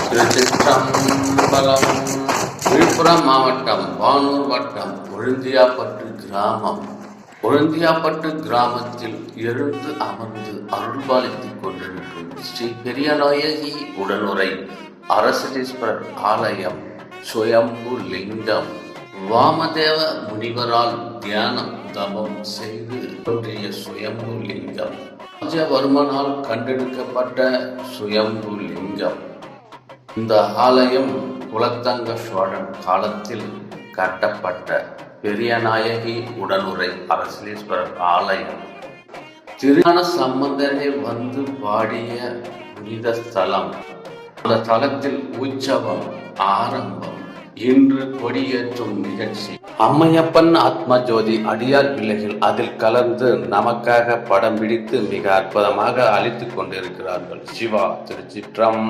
திருச்சிற்றம்பலம். விழுப்புரம் மாவட்டம் வானூர் வட்டம் ஒழுந்தியாப்பட்டு கிராமம். ஒழுந்தியாப்பட்டு கிராமத்தில் எழுந்து அமர்ந்து அருள்பாலித்துக் கொண்டிருக்கும் ஸ்ரீ பெரியநாயகி உடனுரை அரசலீஸ்வரர் ஆலயம் சுயம்பு லிங்கம். வாமதேவ முனிவரால் தியானம் தவம் செய்து தோன்றிய சுயம்பு லிங்கம். ராஜவர்மனால் கண்டெடுக்கப்பட்ட சுயம்பு லிங்கம். இந்த ஆலயம் குலத்தங்க சோழன் காலத்தில் கட்டப்பட்ட பெரியநாயகி உடனுரை அரசலீஸ்வரர் ஆலயம். திருஞான சம்பந்தரே வந்து பாடிய புனித ஸ்தலம். அந்த தலத்தில் உற்சவம் ஆரம்பம். இன்று கொடியேற்றும் நிகழ்ச்சி. அம்மையப்பன் ஆத்மஜோதி அடியார் பிள்ளைகள் அதில் கலந்து நமக்காக படம் பிடித்து மிக அற்புதமாக அளித்துக் கொண்டிருக்கிறார்கள். சிவா திருச்சிற்றம்.